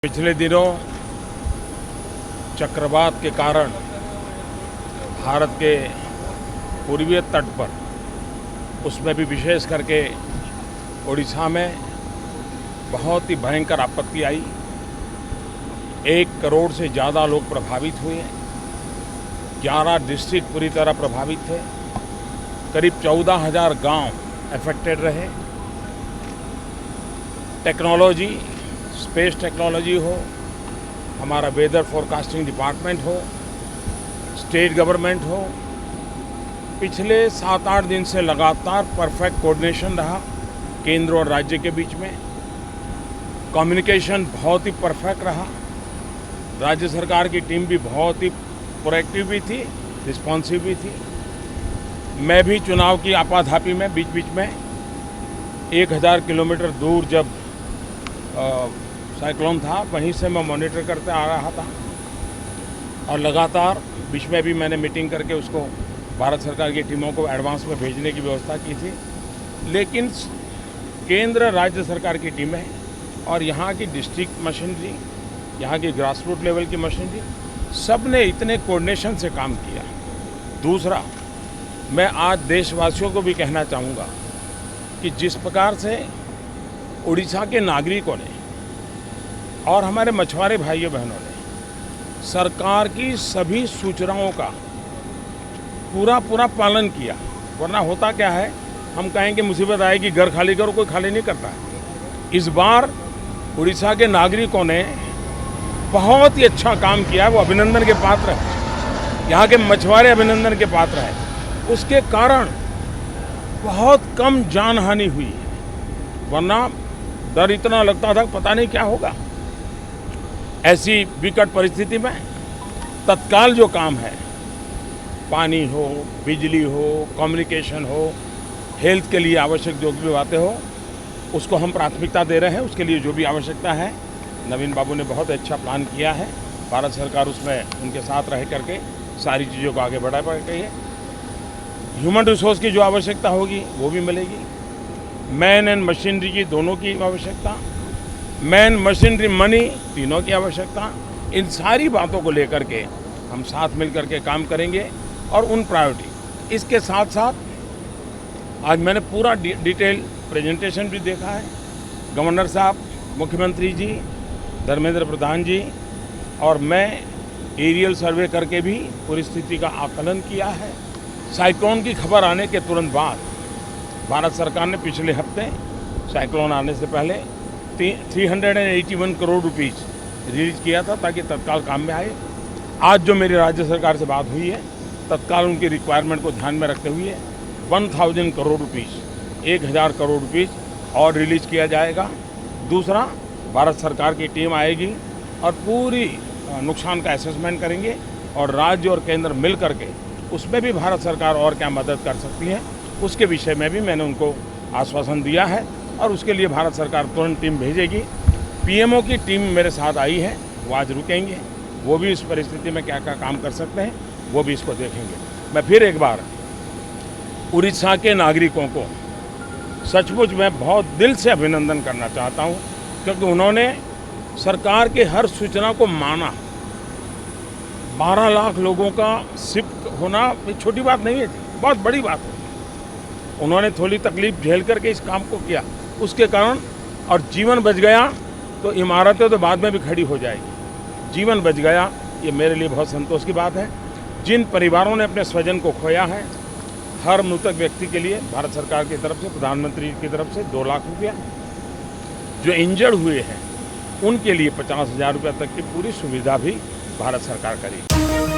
पिछले दिनों चक्रवात के कारण भारत के पूर्वीय तट पर, उसमें भी विशेष करके ओडिशा में बहुत ही भयंकर आपत्ति आई। 1 करोड़ से ज़्यादा लोग प्रभावित हुए। 11 डिस्ट्रिक्ट पूरी तरह प्रभावित थे। करीब 14,000 गांव अफेक्टेड रहे। टेक्नोलॉजी, स्पेस टेक्नोलॉजी हो, हमारा वेदर फोरकास्टिंग डिपार्टमेंट हो, स्टेट गवर्नमेंट हो, पिछले 7-8 दिन से लगातार परफेक्ट कोऑर्डिनेशन रहा केंद्र और राज्य के बीच में। कम्युनिकेशन बहुत ही परफेक्ट रहा। राज्य सरकार की टीम भी बहुत ही प्रोएक्टिव भी थी, रिस्पॉन्सिव भी थी। मैं भी चुनाव की आपाधापी में बीच बीच में 1000 किलोमीटर दूर जब साइक्लोन था, वहीं से मैं मॉनिटर करते आ रहा था और लगातार बीच में भी मैंने मीटिंग करके उसको भारत सरकार की टीमों को एडवांस में भेजने की व्यवस्था की थी। लेकिन केंद्र राज्य सरकार की टीमें और यहाँ की डिस्ट्रिक्ट मशीनरी, यहाँ की ग्रासरूट लेवल की मशीनरी, सब ने इतने कोऑर्डिनेशन से काम किया। दूसरा, मैं आज देशवासियों को भी कहना चाहूँगा कि जिस प्रकार से उड़ीसा के नागरिकों ने और हमारे मछुआरे भाइयों बहनों ने सरकार की सभी सूचनाओं का पूरा पालन किया, वरना होता क्या है, हम कहेंगे मुसीबत आएगी घर खाली करो, कोई खाली नहीं करता है। इस बार उड़ीसा के नागरिकों ने बहुत ही अच्छा काम किया है, वो अभिनंदन के पात्र हैं। यहाँ के मछुआरे अभिनंदन के पात्र हैं। उसके कारण बहुत कम जानहानि हुई है, वरना डर इतना लगता था पता नहीं क्या होगा। ऐसी विकट परिस्थिति में तत्काल जो काम है, पानी हो, बिजली हो, कम्युनिकेशन हो, हेल्थ के लिए आवश्यक जो भी बातें हो, उसको हम प्राथमिकता दे रहे हैं। उसके लिए जो भी आवश्यकता है, नवीन बाबू ने बहुत अच्छा प्लान किया है। भारत सरकार उसमें उनके साथ रह करके सारी चीज़ों को आगे बढ़ा पाई है। ह्यूमन रिसोर्स की जो आवश्यकता होगी वो भी मिलेगी। मैन एंड मशीनरी की दोनों की आवश्यकता, मैन मशीनरी मनी तीनों की आवश्यकता, इन सारी बातों को लेकर के हम साथ मिलकर के काम करेंगे और उन प्रायोरिटी। इसके साथ साथ आज मैंने पूरा डिटेल प्रेजेंटेशन भी देखा है। गवर्नर साहब, मुख्यमंत्री जी, धर्मेंद्र प्रधान जी और मैं एरियल सर्वे करके भी पूरी स्थिति का आकलन किया है। साइक्लोन की खबर आने के तुरंत बाद भारत सरकार ने पिछले हफ्ते साइक्लोन आने से पहले 381 करोड़ रुपीस रिलीज किया था ताकि तत्काल काम में आए। आज जो मेरी राज्य सरकार से बात हुई है, तत्काल उनकी रिक्वायरमेंट को ध्यान में रखते हुए 1000 करोड़ रुपीस, 1000 करोड़ रुपीस और रिलीज किया जाएगा। दूसरा, भारत सरकार की टीम आएगी और पूरी नुकसान का असेसमेंट करेंगे और राज्य और केंद्र मिल करके उसमें भी भारत सरकार और क्या मदद कर सकती है, उसके विषय में भी मैंने उनको आश्वासन दिया है और उसके लिए भारत सरकार तुरंत टीम भेजेगी। पीएमओ की टीम मेरे साथ आई है, वो आज रुकेंगे, वो भी इस परिस्थिति में क्या क्या काम कर सकते हैं वो भी इसको देखेंगे। मैं फिर एक बार उड़ीसा के नागरिकों को सचमुच में बहुत दिल से अभिनंदन करना चाहता हूँ, क्योंकि उन्होंने सरकार के हर सूचना को माना। 12 लाख लोगों का शिफ्ट होना छोटी बात नहीं है, बहुत बड़ी बात है। उन्होंने थोड़ी तकलीफ झेल करके इस काम को किया, उसके कारण और जीवन बच गया तो इमारतें तो बाद में भी खड़ी हो जाएगी। जीवन बच गया, ये मेरे लिए बहुत संतोष की बात है। जिन परिवारों ने अपने स्वजन को खोया है, हर मृतक व्यक्ति के लिए भारत सरकार की तरफ से, प्रधानमंत्री की तरफ से 2 लाख रुपया, जो इंजर्ड हुए हैं उनके लिए 50,000 रुपये तक की पूरी सुविधा भी भारत सरकार करेगी।